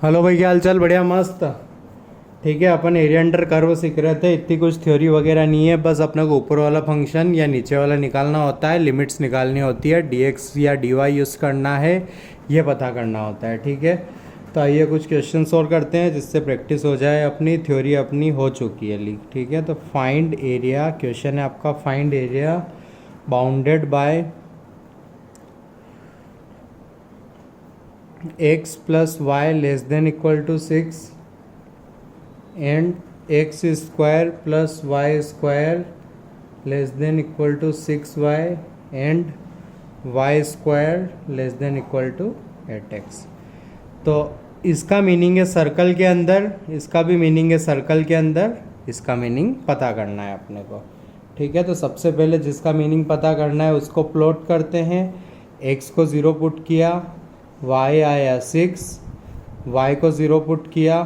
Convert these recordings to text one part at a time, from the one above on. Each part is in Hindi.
हेलो भाई, क्या हाल चाल? बढ़िया, मस्त। ठीक है, अपन एरिया अंडर कर्व सीख रहे थे। इतनी कुछ थ्योरी वगैरह नहीं है, बस अपने को ऊपर वाला फंक्शन या नीचे वाला निकालना होता है, लिमिट्स निकालनी होती है, dx या dy यूज़ करना है, ये पता करना होता है। ठीक है, तो आइए कुछ क्वेश्चन सॉल्व करते हैं जिससे प्रैक्टिस हो जाए। अपनी थ्योरी अपनी हो चुकी है लीक। ठीक है, तो फाइंड एरिया क्वेश्चन है आपका। Find area bounded by x plus y less than equal to 6 and x square plus y square less than equal to 6y and y square less than equal to 8x। तो इसका मीनिंग है सर्कल के अंदर, इसका भी मीनिंग है सर्कल के अंदर, इसका मीनिंग पता करना है अपने को। ठीक है, तो सबसे पहले जिसका मीनिंग पता करना है उसको प्लॉट करते हैं। x को 0 पुट किया, y आया 6, y को 0 पुट किया,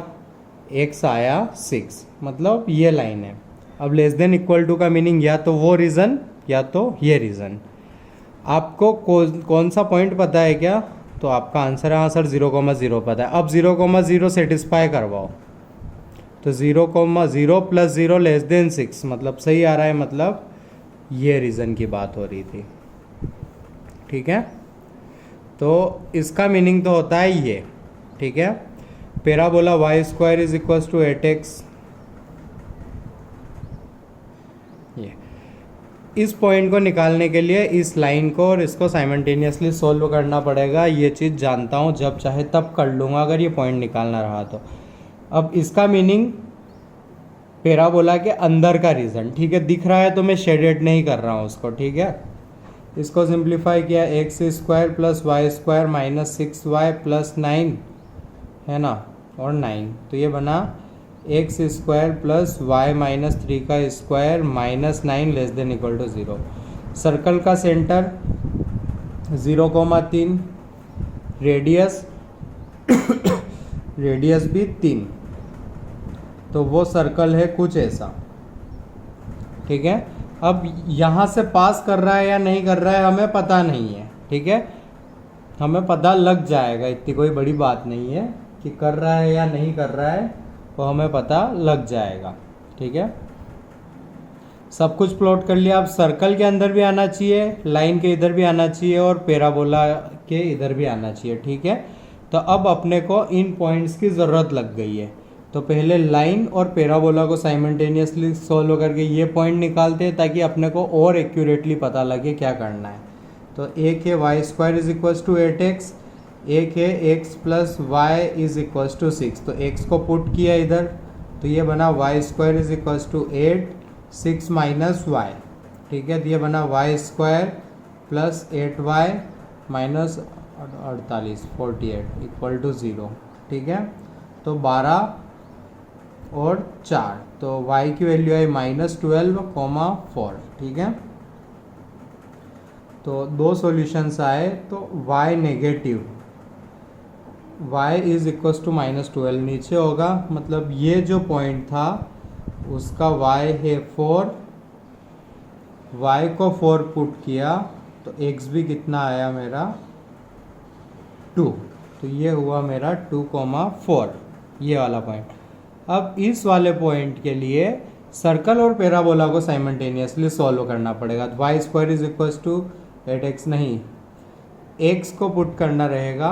x आया 6, मतलब ये लाइन है। अब लेस देन इक्वल टू का मीनिंग या तो वो रीज़न या तो ये रीज़न। आपको कौन सा पॉइंट पता है क्या? तो आपका आंसर है हाँ सर 0,0 पता है। अब 0,0 सेटिस्फाई करवाओ। तो 0,0 प्लस 0 लेस देन 6, मतलब सही आ रहा है, मतलब ये रीज़न की बात हो रही थी। ठीक है, तो इसका मीनिंग तो होता है ये। ठीक है, parabola y square is equal to 8x। ये इस पॉइंट को निकालने के लिए इस लाइन को और इसको साइमल्टेनियसली सोल्व करना पड़ेगा। ये चीज़ जानता हूँ, जब चाहे तब कर लूँगा अगर ये पॉइंट निकालना रहा तो। अब इसका मीनिंग पैराबोला के अंदर का रीज़न। ठीक है, दिख रहा है तो मैं शेडेड नहीं कर रहा हूँ उसको। ठीक है, इसको सिंप्लीफाई किया, x square plus y square minus 6y plus 9 है ना, और 9, तो ये बना x square plus y minus 3 का square minus 9 less than equal to 0। Circle का सेंटर 0,3, रेडियस रेडियस भी 3, तो वो सर्कल है कुछ ऐसा। ठीक है, अब यहाँ से पास कर रहा है या नहीं कर रहा है हमें पता नहीं है। ठीक है, हमें पता लग जाएगा, इतनी कोई बड़ी बात नहीं है कि कर रहा है या नहीं कर रहा है, वो हमें पता लग जाएगा। ठीक है, सब कुछ प्लॉट कर लिया। अब सर्कल के अंदर भी आना चाहिए, लाइन के इधर भी आना चाहिए और पैराबोला के इधर भी आना चाहिए। ठीक है, तो अब अपने को इन पॉइंट्स की ज़रूरत लग गई है। तो पहले लाइन और पैराबोला को साइमल्टेनियसली सोल्व करके ये पॉइंट निकालते हैं ताकि अपने को और एक्यूरेटली पता लगे क्या करना है। तो एक है y square is equal to 8x, एक है x plus y is equal to 6। तो x को पुट किया इधर, तो ये बना y square is equal to 8, 6 minus y. ठीक है, तो ये बना y square plus 8y minus 48 48 equal to 0। ठीक है, तो 12 और 4, तो y की वैल्यू आई -12,4। ठीक है, तो दो सॉल्यूशंस आए, तो y negative, y is equal to -12 नीचे होगा, मतलब ये जो पॉइंट था उसका y है 4, y को 4 पुट किया तो x भी कितना आया मेरा 2, तो ये हुआ मेरा 2,4, ये वाला पॉइंट। अब इस वाले पॉइंट के लिए सर्कल और पैराबोला को साइमल्टेनियसली सॉल्व करना पड़ेगा। तो y square is equal to 8x नहीं, x को पुट करना रहेगा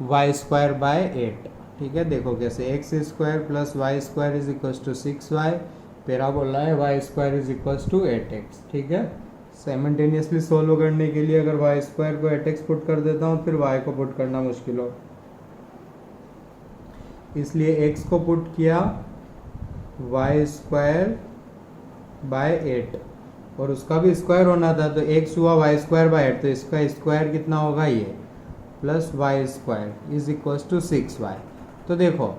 वाई स्क्वायर बाय 8। ठीक है, देखो कैसे, x square plus y square is equal to 6y, parabola है y square is equal to 8x। ठीक है, साइमल्टेनियसली सोल्व करने के लिए अगर वाई स्क्वायर को 8x पुट कर देता हूँ फिर y को पुट करना मुश्किल हो, इसलिए x को पुट किया वाई स्क्वायर बाय 8 और उसका भी स्क्वायर होना था, तो x हुआ वाई स्क्वायर बाय 8, तो इसका स्क्वायर कितना होगा ये plus y square is equal to 6y। तो देखो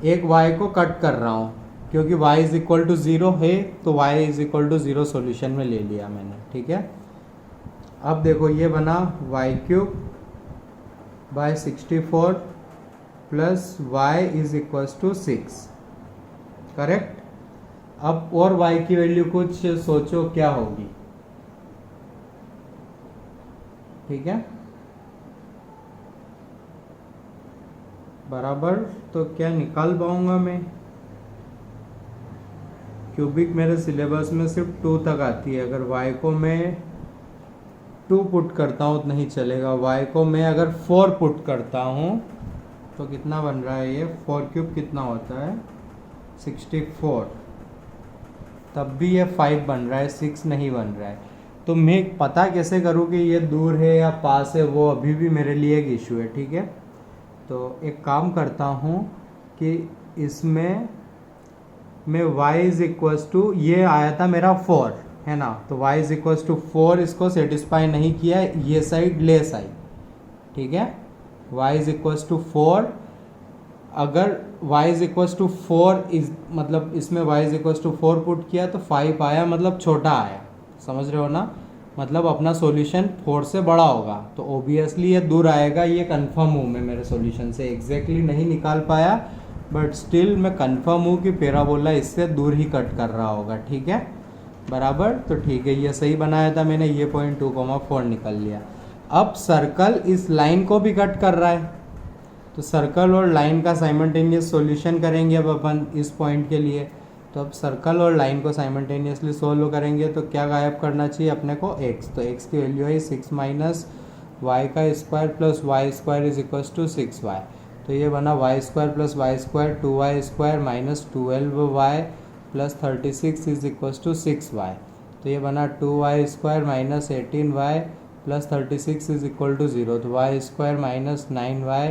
एक y को कट कर रहा हूँ क्योंकि y इज इक्वल टू 0 है, तो y is equal to 0 solution में ले लिया मैंने। ठीक है, अब देखो ये बना y³ by 64 plus y is equal to 6, correct. अब और y की वैल्यू कुछ सोचो क्या होगी। ठीक है, बराबर। तो क्या निकाल पाऊंगा मैं? क्यूबिक मेरे सिलेबस में सिर्फ 2 तक आती है। अगर y को मैं 2 पुट करता हूँ तो नहीं चलेगा। y को मैं अगर 4 पुट करता हूँ तो कितना बन रहा है ये? 4 क्यूब कितना होता है? 64। तब भी ये 5 बन रहा है, 6 नहीं बन रहा है। तो मैं पता कैसे करूँ कि ये दूर है या पास है? वो अभी भी मेरे लिए एक इशू है। ठीक है, तो एक काम करता हूँ कि इसमें मैं y इज इक्वस टू, ये आया था मेरा 4 है ना, तो y इज इक्वस टू 4 इसको सेटिस्फाई नहीं किया, ये साइड लेस आई। ठीक है, y इज इक्वस टू 4। अगर y is equals to 4 is मतलब इसमें y is equals to 4 put किया तो 5 आया, मतलब छोटा आया। समझ रहे हो ना? मतलब अपना सॉल्यूशन 4 से बड़ा होगा, तो ओबियसली ये दूर आएगा। ये कंफर्म हूँ मैं मेरे सॉल्यूशन से। एग्जैक्टली नहीं निकाल पाया बट स्टिल मैं कंफर्म हूँ कि पैराबोला इससे दूर ही कट कर रहा होगा। ठीक है, बराबर। तो ठीक है, ये सही बनाया था मैंने, ये पॉइंट 2,4 निकल लिया। अब सर्कल इस लाइन को भी कट कर रहा है, तो सर्कल और लाइन का साइमल्टेनियस सॉल्यूशन करेंगे अब अपन इस पॉइंट के लिए। तो अब सर्कल और लाइन को साइमल्टेनियसली सोल्व करेंगे तो क्या गायब करना चाहिए अपने को? x। तो x की वैल्यू है 6 माइनस वाई का square plus y square is equal to 6y। तो ये बना y square plus y square 2y square minus 12y plus 36 is equal to 6y। तो ये बना 2y square minus 18y plus 36 is equal to 0। तो y square minus 9y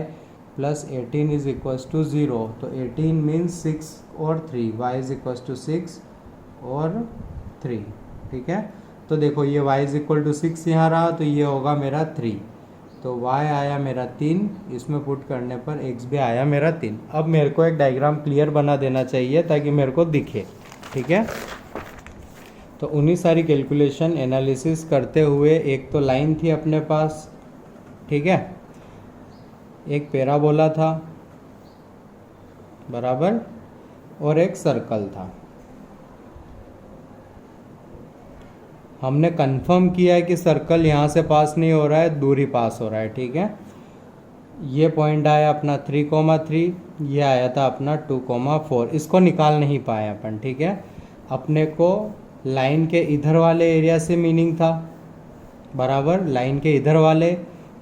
plus 18 is equals to 0। तो 18 मीन्स 6 और 3, y इज इक्वल्स टू 6 और 3। ठीक है, तो देखो ये y इज इक्वल टू 6 यहाँ रहा, तो ये होगा मेरा 3। तो y आया मेरा 3, इसमें पुट करने पर x भी आया मेरा 3। अब मेरे को एक डायग्राम क्लियर बना देना चाहिए ताकि मेरे को दिखे। ठीक है, तो उन्हीं सारी कैलकुलेशन एनालिसिस करते हुए, एक तो लाइन थी अपने पास, ठीक है, एक पैराबोला था, बराबर, और एक सर्कल था। हमने कंफर्म किया है कि सर्कल यहाँ से पास नहीं हो रहा है, दूरी पास हो रहा है। ठीक है, ये पॉइंट आया अपना 3,3, ये आया था अपना 2,4। इसको निकाल नहीं पाए अपन। ठीक है, अपने को लाइन के इधर वाले एरिया से मीनिंग था, बराबर, लाइन के इधर वाले,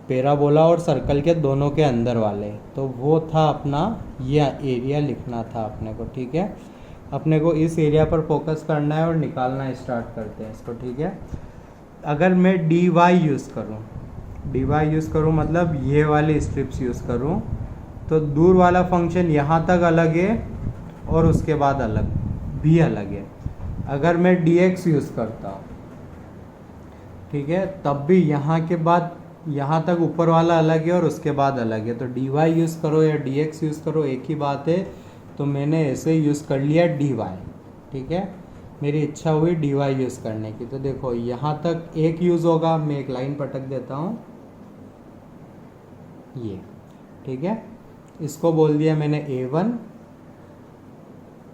पैराबोला और सर्कल के दोनों के अंदर वाले, तो वो था अपना, ये एरिया लिखना था अपने को। ठीक है, अपने को इस एरिया पर फोकस करना है और निकालना स्टार्ट करते हैं इसको। ठीक है, अगर मैं dy यूज़ करूँ मतलब ये वाली स्ट्रिप्स यूज़ करूँ, तो दूर वाला फंक्शन यहाँ तक अलग है और उसके बाद भी अलग है। अगर मैं dx यूज़ करता हूँ, ठीक है, तब भी यहाँ के बाद यहाँ तक ऊपर वाला अलग है और उसके बाद अलग है। तो dy यूज़ करो या dx यूज़ करो, एक ही बात है। तो मैंने ऐसे यूज़ कर लिया dy। ठीक है, मेरी इच्छा हुई dy यूज़ करने की। तो देखो यहाँ तक एक यूज़ होगा, मैं एक लाइन पटक देता हूँ ये। ठीक है, इसको बोल दिया मैंने a1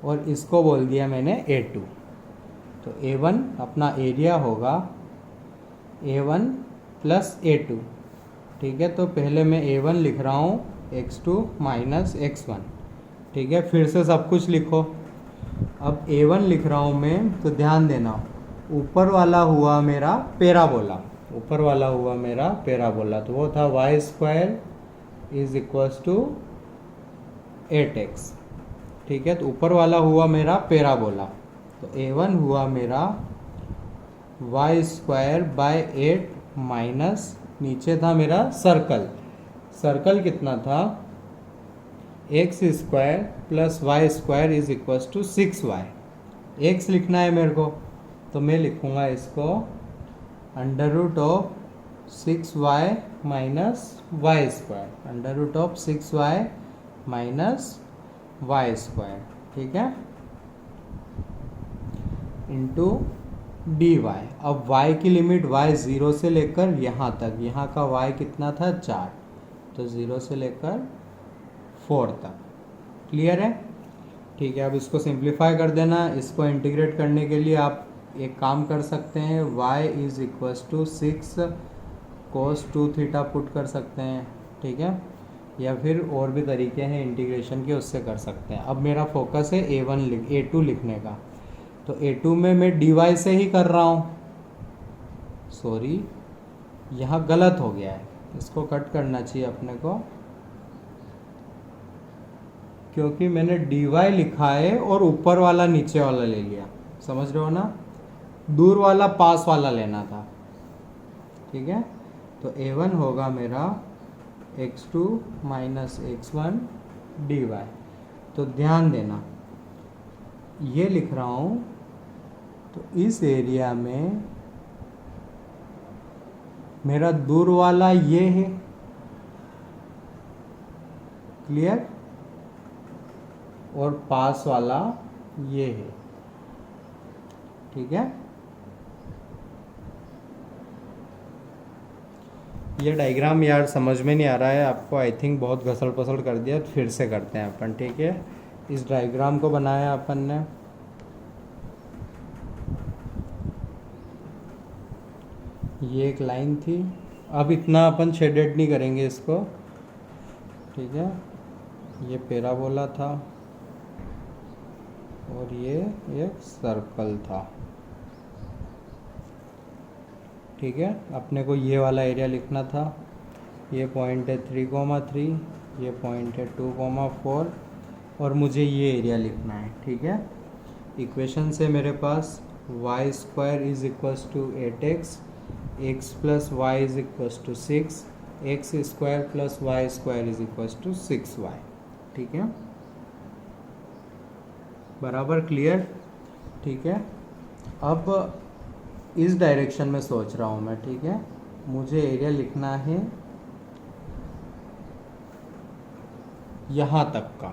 और इसको बोल दिया मैंने a2। तो a1 अपना एरिया होगा a1 प्लस a2। ठीक है, तो पहले मैं a1 लिख रहा हूँ x2 माइनस x1। ठीक है, फिर से सब कुछ लिखो। अब a1 लिख रहा हूँ मैं, तो ध्यान देना, ऊपर वाला हुआ मेरा पैराबोला, तो वो था y square is equals to 8x। ठीक है, तो ऊपर वाला हुआ मेरा पैराबोला, तो a1 हुआ मेरा y स्क्वायर बाय 8 माइनस, नीचे था मेरा सर्कल कितना था, x square plus y square is equals to 6y। x लिखना है मेरे को, तो मैं लिखूँगा इसको under root of 6y minus y square, under root of 6y minus y square. ठीक है, इंटू dy। अब y की लिमिट y 0 से लेकर यहाँ तक, यहाँ का y कितना था 4, तो 0 से लेकर 4 तक। क्लियर है? ठीक है, अब इसको सिंप्लीफाई कर देना। इसको इंटीग्रेट करने के लिए आप एक काम कर सकते हैं, y is equals to 6 cos 2 theta put कर सकते हैं। ठीक है, या फिर और भी तरीके हैं इंटीग्रेशन के, उससे कर सकते हैं। अब मेरा फोकस है A2 लिखने का, तो A2 में मैं dy से ही कर रहा हूँ। सॉरी, यहाँ गलत हो गया है, इसको कट करना चाहिए अपने को, क्योंकि मैंने dy लिखा है और ऊपर वाला नीचे वाला ले लिया। समझ रहे हो ना, दूर वाला पास वाला लेना था। ठीक है, तो A1 होगा मेरा x2 माइनस x1 dy। तो ध्यान देना, ये लिख रहा हूँ, तो इस एरिया में मेरा दूर वाला ये है, क्लियर, और पास वाला ये है। ठीक है, ये डायग्राम यार समझ में नहीं आ रहा है आपको, आई थिंक बहुत घसल पसल कर दिया, तो फिर से करते हैं अपन। ठीक है, इस डायग्राम को बनाया अपन ने, ये एक लाइन थी। अब इतना अपन शेडेड नहीं करेंगे इसको। ठीक है, ये पैराबोला था और ये एक सर्कल था। ठीक है, अपने को ये वाला एरिया लिखना था। ये पॉइंट है 3,3, ये पॉइंट है 2,4 और मुझे ये एरिया लिखना है। ठीक है, इक्वेशन से मेरे पास y² is equals to 8x, x plus y is equals to 6, x² plus y² is equals to 6y। ठीक है, बराबर क्लियर। ठीक है, अब इस डायरेक्शन में सोच रहा हूँ मैं। ठीक है, मुझे एरिया लिखना है यहाँ तक का।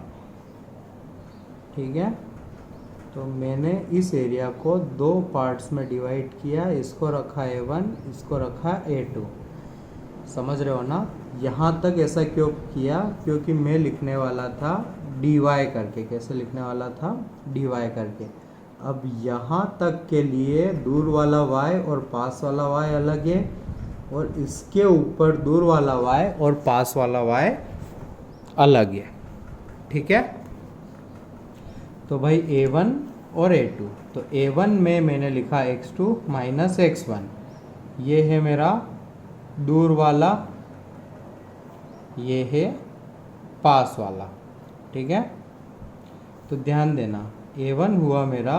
ठीक है, तो मैंने इस एरिया को दो पार्ट्स में डिवाइड किया, इसको रखा A1, इसको रखा A2। समझ रहे हो ना, यहाँ तक ऐसा क्यों किया, क्योंकि मैं लिखने वाला था dy करके। कैसे लिखने वाला था, dy करके। अब यहाँ तक के लिए दूर वाला y और पास वाला y अलग है, और इसके ऊपर दूर वाला y और पास वाला y अलग है। ठीक है, तो भाई A1 और A2, तो A1 में मैंने लिखा x2 माइनस x1, ये है मेरा दूर वाला, ये है पास वाला। ठीक है, तो ध्यान देना, A1 हुआ मेरा,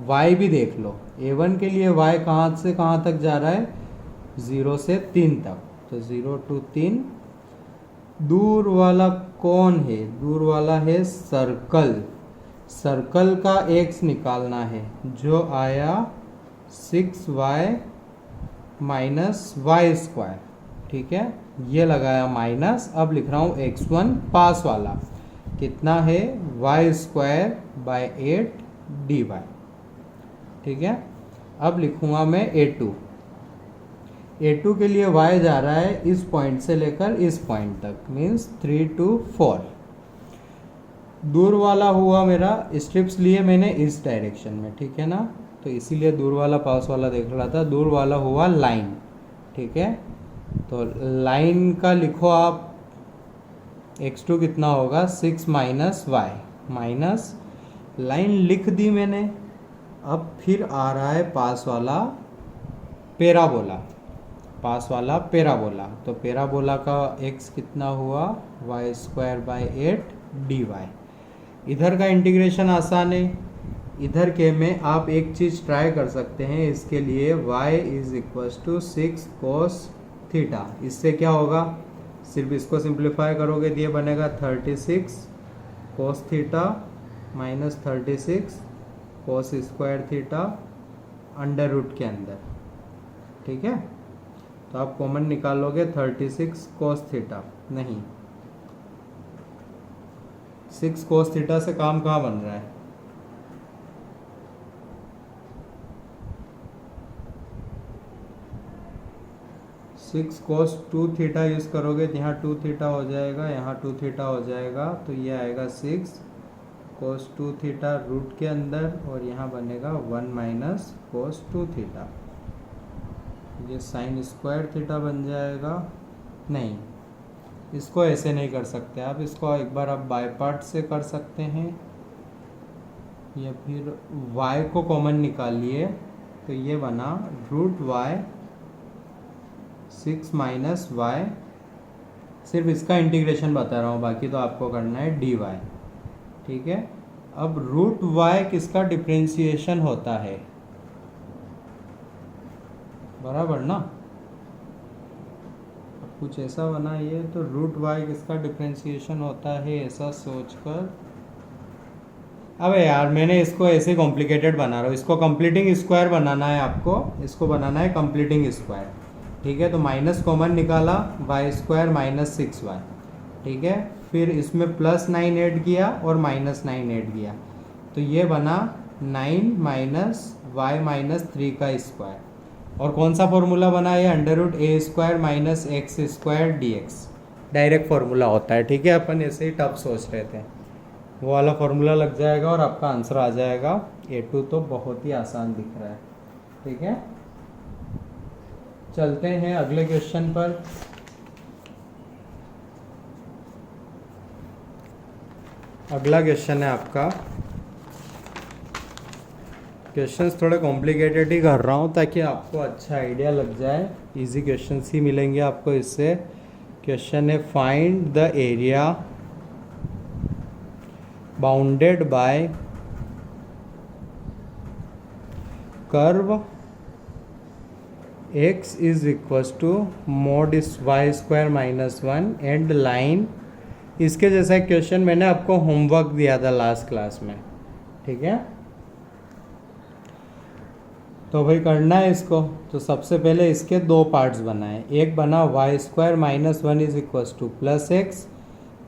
y भी देख लो, A1 के लिए y कहाँ से कहाँ तक जा रहा है, 0 से 3 तक, तो 0 to 3। दूर वाला कौन है, दूर वाला है सर्कल। सर्कल का x निकालना है, जो आया 6y माइनस y²। ठीक है, ये लगाया माइनस। अब लिख रहा हूँ x1 पास वाला कितना है, y² बाय 8 dy। ठीक है, अब लिखूंगा मैं A2। A2 के लिए y जा रहा है इस पॉइंट से लेकर इस पॉइंट तक, मीन्स 3 to 4। दूर वाला हुआ मेरा, स्ट्रिप्स लिए मैंने इस डायरेक्शन में। ठीक है ना, तो इसीलिए दूर वाला पास वाला देख रहा था। दूर वाला हुआ लाइन। ठीक है, तो लाइन का लिखो आप, x2 कितना होगा, 6 माइनस y, माइनस लाइन लिख दी मैंने। अब फिर आ रहा है पास वाला पैराबोला, पास वाला पैराबोला। तो पैराबोला का x कितना हुआ, y² बाय 8 dy। इधर का इंटीग्रेशन आसान है, इधर के में आप एक चीज़ ट्राई कर सकते हैं। इसके लिए y is equals to 6 cos theta. इससे क्या होगा, सिर्फ इसको सिंप्लीफाई करोगे तो ये बनेगा 36 cos theta minus 36 cos square theta under root के अंदर। ठीक है, तो आप कॉमन निकालोगे 36 cos थीटा, नहीं 6 cos थीटा से काम कहाँ बन रहा है, सिक्स cos 2 थीटा यूज़ करोगे तो यहाँ 2 थीटा हो जाएगा, यहाँ 2 थीटा हो जाएगा, तो ये आएगा 6 cos 2 थीटा रूट के अंदर, और यहाँ बनेगा 1 माइनस cos 2 थीटा। ये साइन स्क्वायर थीटा बन जाएगा, नहीं इसको ऐसे नहीं कर सकते आप, इसको एक बार आप बाय पार्ट से कर सकते हैं, या फिर y को कॉमन निकालिए तो ये बना रूट वाई 6 माइनस वाई, सिर्फ इसका इंटीग्रेशन बता रहा हूँ, बाकी तो आपको करना है dy। ठीक है, अब रूट y किसका डिफ्रेंशिएशन होता है, बराबर ना। अब कुछ ऐसा बनाइए तो रूट y किसका डिफ्रेंशिएशन होता है, ऐसा सोचकर। अबे यार मैंने इसको ऐसे कॉम्प्लिकेटेड बना रहा हूँ, इसको कंप्लीटिंग स्क्वायर बनाना है आपको, इसको बनाना है कंप्लीटिंग स्क्वायर। ठीक है, तो माइनस कॉमन निकाला, वाई स्क्वायर माइनस 6y। ठीक है, फिर इसमें +9 ऐड किया और -9 ऐड किया, तो ये बना 9 माइनस वाई माइनस 3 का स्क्वायर। और कौन सा फॉर्मूला बना, ये √a² minus x² dx, direct formula होता है। ठीक है, अपन ऐसे ही टफ सोच रहे थे, वो वाला फार्मूला लग जाएगा और आपका आंसर आ जाएगा। A2 तो बहुत ही आसान दिख रहा है। ठीक है, चलते हैं अगले क्वेश्चन पर। अगला क्वेश्चन है आपका, क्वेश्चंस थोड़े कॉम्प्लिकेटेड ही कर रहा हूँ ताकि आपको अच्छा आइडिया लग जाए, इजी क्वेश्चंस ही मिलेंगे आपको इससे। क्वेश्चन है find the area bounded by curve x is equal to mod y² minus 1 and line. इसके जैसा क्वेश्चन मैंने आपको होमवर्क दिया था लास्ट क्लास में। ठीक है, तो भाई करना है इसको। तो सबसे पहले इसके दो पार्ट्स बनाए, एक बना y² minus 1 is equal to +x,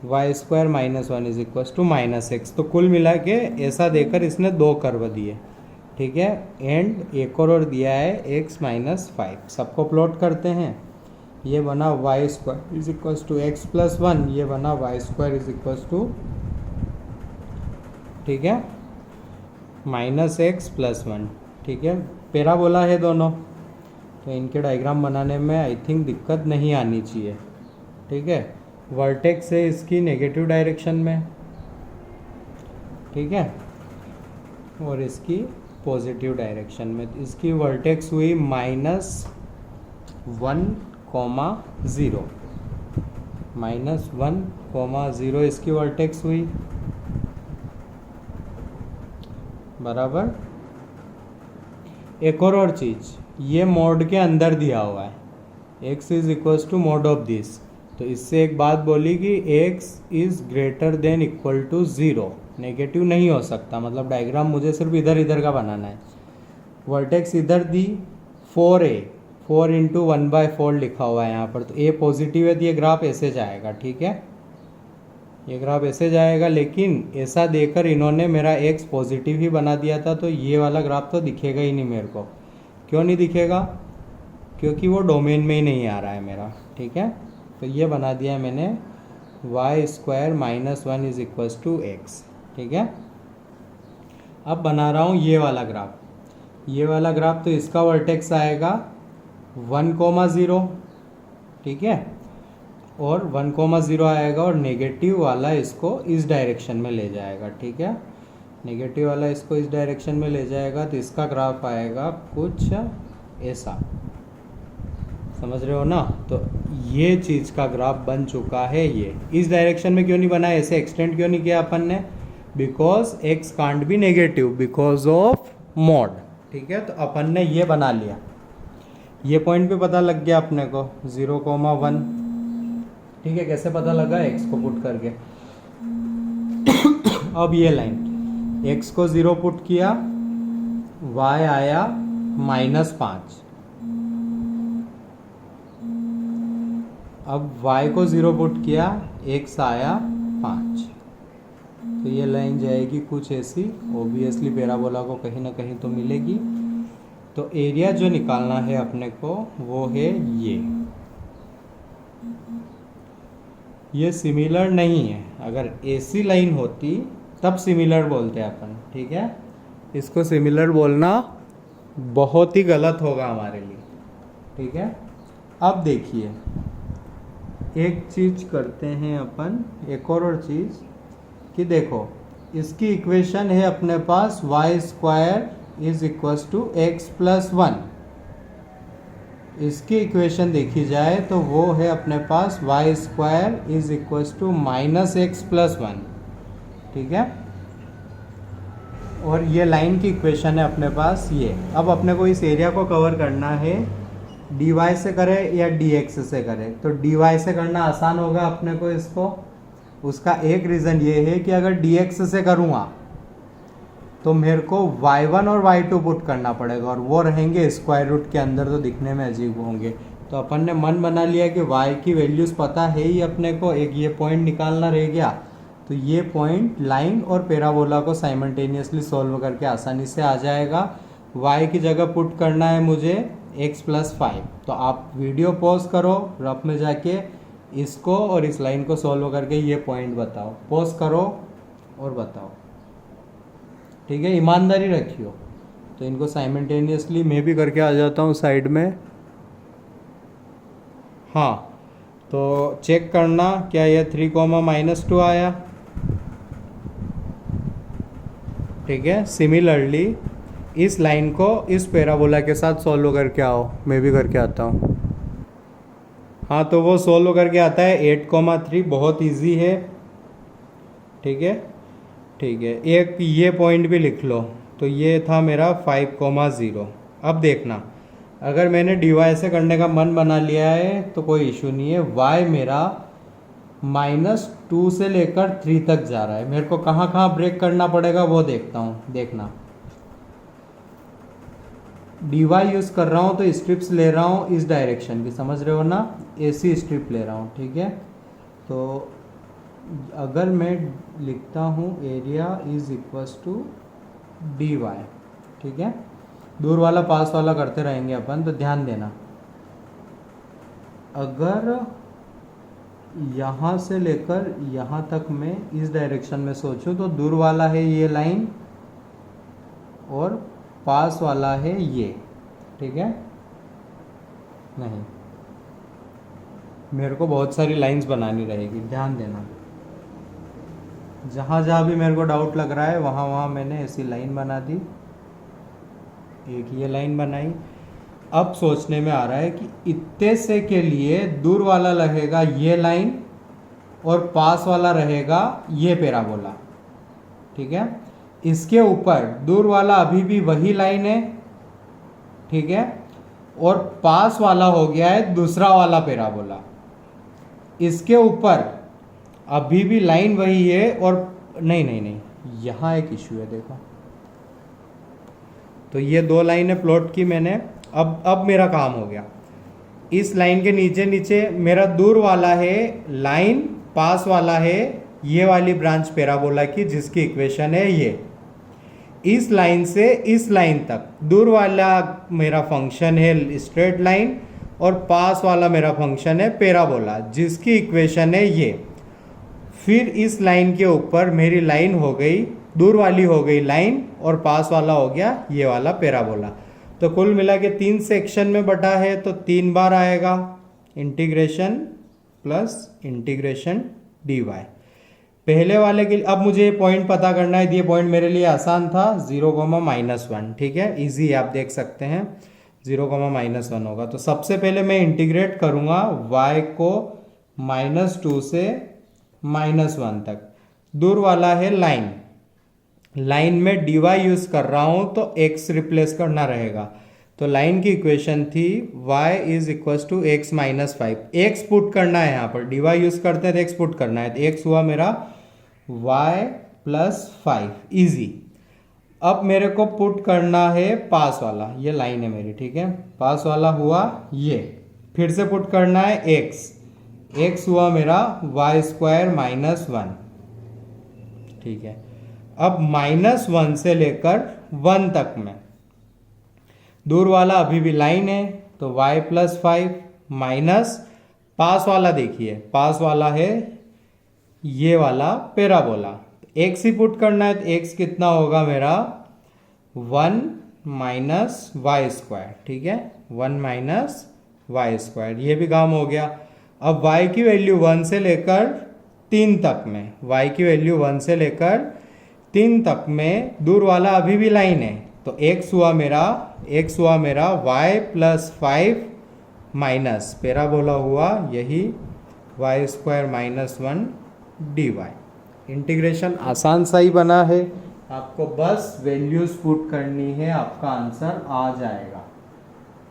y² minus 1 is equal to -x। तो कुल मिला के ऐसा देकर इसने दो कर्व दिए। ठीक है, एंड एक और दिया है x माइनस 5। सबको प्लॉट करते हैं, ये बना y² is equal to x plus 1, ये बना y² इज इक्वल टू, ठीक है, -x प्लस 1। ठीक है, पैराबोला है दोनों, तो इनके डायग्राम बनाने में आई थिंक दिक्कत नहीं आनी चाहिए। ठीक है, वर्टेक्स है इसकी नेगेटिव डायरेक्शन में, ठीक है, और इसकी पॉजिटिव डायरेक्शन में। इसकी वर्टेक्स हुई -1,0, -1,0 इसकी वर्टेक्स हुई, बराबर। एक और चीज़, ये मोड के अंदर दिया हुआ है, x is equal to mod of this. तो इससे एक बात बोली कि x is greater than equal to 0, negative नहीं हो सकता। मतलब डायग्राम मुझे सिर्फ इधर इधर का बनाना है। वर्टेक्स इधर दी 4a, 4 × 1/4 लिखा हुआ है यहाँ पर, तो a पॉजिटिव है तो ये ग्राफ ऐसे जाएगा। ठीक है, ये ग्राफ ऐसे जाएगा, लेकिन ऐसा देकर इन्होंने मेरा x पॉजिटिव ही बना दिया था, तो ये वाला ग्राफ तो दिखेगा ही नहीं मेरे को। क्यों नहीं दिखेगा, क्योंकि वो डोमेन में ही नहीं आ रहा है मेरा। ठीक है, तो ये बना दिया मैंने y² minus 1 is equal to x। ठीक है, अब बना रहा हूँ ये वाला ग्राफ। ये वाला ग्राफ तो इसका वर्टेक्स आएगा 1,0, ठीक है, और 1,0 आएगा, और नेगेटिव वाला इसको इस डायरेक्शन में ले जाएगा। ठीक है, नेगेटिव वाला इसको इस डायरेक्शन में ले जाएगा, तो इसका ग्राफ आएगा कुछ ऐसा, समझ रहे हो ना। तो ये चीज़ का ग्राफ बन चुका है। ये इस डायरेक्शन में क्यों नहीं बना, ऐसे एक्सटेंड क्यों नहीं किया अपन ने, because x can't be negative because of mod. ठीक है, तो अपन ने ये बना लिया, ये पॉइंट पे पता लग गया अपने को 0,1। ठीक है, कैसे पता लगा, x को पुट करके। अब ये लाइन x को 0 पुट किया, y आया -5। अब y को 0 पुट किया, x आया 5। तो ये लाइन जाएगी कुछ ऐसी, ओबियसली पैराबोला को कहीं ना कहीं तो मिलेगी। तो एरिया जो निकालना है अपने को वो है ये सिमिलर नहीं है। अगर ऐसी लाइन होती तब सिमिलर बोलते हैं अपन। ठीक है, इसको सिमिलर बोलना बहुत ही गलत होगा हमारे लिए। ठीक है, अब देखिए एक चीज करते हैं अपन, एक और चीज कि देखो इसकी इक्वेशन है अपने पास y square is equal to x plus one. इसकी इक्वेशन देखी जाए तो वो है अपने पास y square is equal to minus x plus one. ठीक है, और ये लाइन की इक्वेशन है अपने पास ये। अब अपने को इस एरिया को कवर करना है, डी वाई से करें या डी एक्स से करें, तो डी वाई से करना आसान होगा अपने को इसको। उसका एक रीज़न ये है कि अगर डी एक्स से करूँगा तो मेरे को y1 और y2 पुट करना पड़ेगा, और वो रहेंगे स्क्वायर रूट के अंदर, तो दिखने में अजीब होंगे। तो अपन ने मन बना लिया कि y की वैल्यूज़ पता है ही अपने को, एक ये पॉइंट निकालना रह गया। तो ये पॉइंट लाइन और पैराबोला को साइमल्टेनियसली सॉल्व करके आसानी से आ जाएगा। y की जगह पुट करना है मुझे x प्लस 5। तो आप वीडियो पॉज करो, रफ में जाके इसको और इस लाइन को सॉल्व करके ये पॉइंट बताओ। पॉज करो और बताओ, ठीक है, ईमानदारी रखियो। तो इनको साइमल्टेनियसली मैं भी करके आ जाता हूँ साइड में। हाँ, तो चेक करना क्या ये 3, -2 आया। ठीक है, सिमिलरली इस लाइन को इस पैराबोला के साथ सॉल्व करके आओ, मैं भी करके आता हूँ। हाँ, तो वो सॉल्व करके आता है 8, 3, बहुत इजी है। ठीक है, ठीक है, एक ये पॉइंट भी लिख लो। तो ये था मेरा 5, 0। अब देखना, अगर मैंने डी वाई से करने का मन बना लिया है तो कोई इशू नहीं है। वाई मेरा -2 से लेकर 3 तक जा रहा है, मेरे को कहाँ कहाँ ब्रेक करना पड़ेगा वो देखता हूँ। देखना, डी वाई यूज़ कर रहा हूँ तो स्ट्रिप्स ले रहा हूँ इस डायरेक्शन की, समझ रहे हो ना, ऐसी स्ट्रिप ले रहा हूँ। ठीक है, तो अगर मैं लिखता हूँ area is equal to d y, ठीक है, दूर वाला पास वाला करते रहेंगे अपन, तो ध्यान देना। अगर यहाँ से लेकर यहाँ तक मैं इस डायरेक्शन में सोचूं तो दूर वाला है ये लाइन और पास वाला है ये। ठीक है, नहीं, मेरे को बहुत सारी लाइंस बनानी रहेगी, ध्यान देना। जहाँ जहाँ भी मेरे को डाउट लग रहा है वहाँ वहाँ मैंने ऐसी लाइन बना दी, एक ये लाइन बनाई। अब सोचने में आ रहा है कि इतने से के लिए दूर वाला रहेगा ये लाइन और पास वाला रहेगा ये पैराबोला। ठीक है, इसके ऊपर दूर वाला अभी भी वही लाइन है, ठीक है, और पास वाला हो गया है दूसरा वाला पैराबोला। इसके ऊपर अभी भी लाइन वही है, और नहीं नहीं नहीं, यहाँ एक इशू है, देखो। तो ये दो लाइनें प्लॉट की मैंने। अब मेरा काम हो गया। इस लाइन के नीचे नीचे मेरा दूर वाला है लाइन, पास वाला है ये वाली ब्रांच पैराबोला की, जिसकी इक्वेशन है ये। इस लाइन से इस लाइन तक दूर वाला मेरा फंक्शन है स्ट्रेट लाइन, और पास वाला मेरा फंक्शन है पैराबोला, जिसकी इक्वेशन है ये। फिर इस लाइन के ऊपर मेरी लाइन हो गई, दूर वाली हो गई लाइन, और पास वाला हो गया ये वाला पैराबोला। तो कुल मिला के 3 सेक्शन में बटा है, तो 3 बार आएगा integration plus integration d y. पहले वाले के लिए अब मुझे ये पॉइंट पता करना है। ये पॉइंट मेरे लिए आसान था, 0, -1। ठीक है, इजी आप देख सकते हैं, 0, -1 होगा। तो सबसे पहले मैं इंटीग्रेट करूंगा y को -2 से -1 तक। दूर वाला है लाइन, लाइन में डी वाई यूज कर रहा हूं तो x रिप्लेस करना रहेगा। तो लाइन की इक्वेशन थी y is equal to x -5। x put करना है, यहाँ पर डी वाई यूज करते हैं तो x पुट करना है, तो x हुआ मेरा y + 5, इजी। अब मेरे को पुट करना है पास वाला, ये लाइन है मेरी, ठीक है, पास वाला हुआ ये। फिर से पुट करना है x हुआ मेरा y² -1। ठीक है, अब -1 से लेकर 1 तक में दूर वाला अभी भी लाइन है, तो y + 5 माइनस पास वाला, देखिए पास वाला है ये वाला पैराबोला। x ही पुट करना है, तो x कितना होगा मेरा 1 - y²। ठीक है, 1 - y², ये भी काम हो गया। अब y की वैल्यू 1 से लेकर 3 तक में, y की वैल्यू 1 से लेकर 3 तक में दूर वाला अभी भी लाइन है, तो x हुआ मेरा y प्लस 5 माइनस पैराबोला हुआ यही y square minus 1 dy। Integration आसान सा ही बना है, आपको बस वैल्यूज पुट करनी है, आपका आंसर आ जाएगा।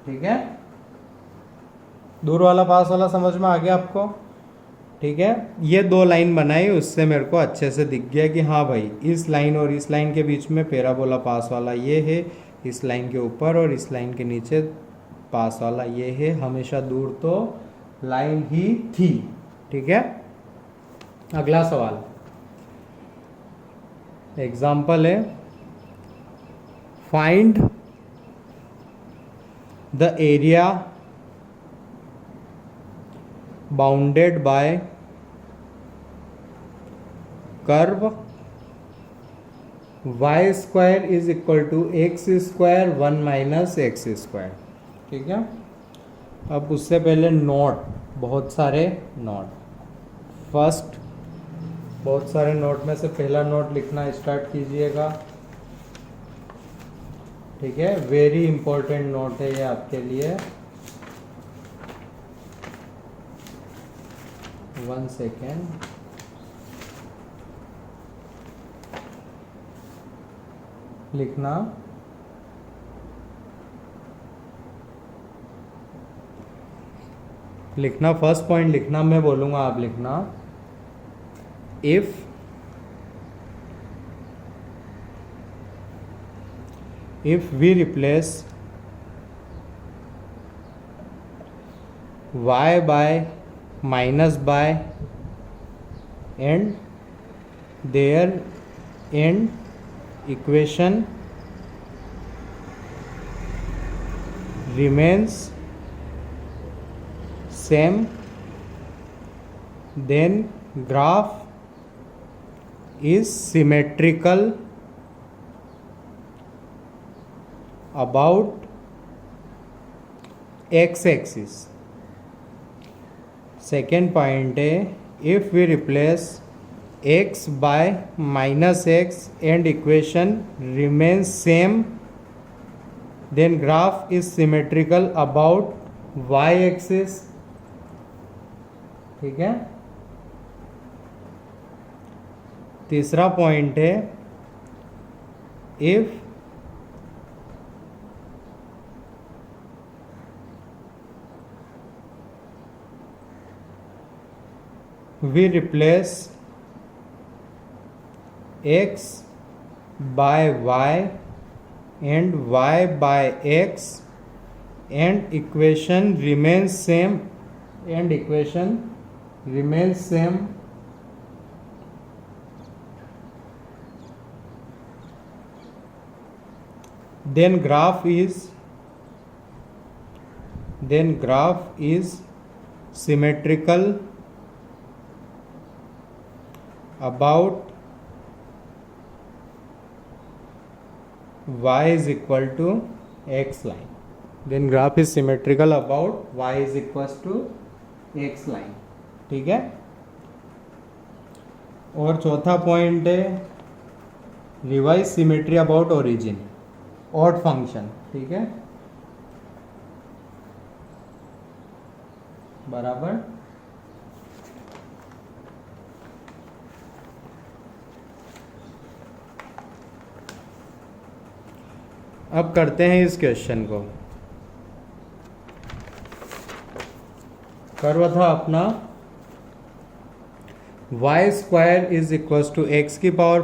ठीक है, दूर वाला पास वाला समझ में आ गया आपको? ठीक है, ये 2 लाइन बनाई, उससे मेरे को अच्छे से दिख गया कि हाँ भाई इस लाइन और इस लाइन के बीच में पैराबोला पास वाला ये है, इस लाइन के ऊपर और इस लाइन के नीचे पास वाला ये है, हमेशा दूर तो लाइन ही थी। ठीक है, अगला सवाल एग्जाम्पल है, find the area bounded by curve y square is equal to x square 1 minus x square. ठीक है, अब उससे पहले नोट, बहुत सारे नोट, फर्स्ट बहुत सारे नोट में से पहला नोट लिखना स्टार्ट कीजिएगा। ठीक है, वेरी इंपॉर्टेंट नोट है ये आपके लिए। 1 सेकेंड, लिखना फर्स्ट पॉइंट लिखना, मैं बोलूँगा आप लिखना। if we replace y by minus by and their end equation remains same, then graph is symmetrical about x-axis। Second point है, if we replace x by minus x and equation remains same, then graph is symmetrical about y-axis। ठीक है, तीसरा पॉइंट है, if we replace x by y and y by x and equation remains same then graph is symmetrical about y is equal to x line। then graph is symmetrical about y is equal to x line। ठीक है, और चौथा पॉइंट है, revise symmetry about origin, odd function. ठीक है, बराबर। अब करते हैं इस क्वेश्चन को। कर्व था अपना y square is equal to x की पावर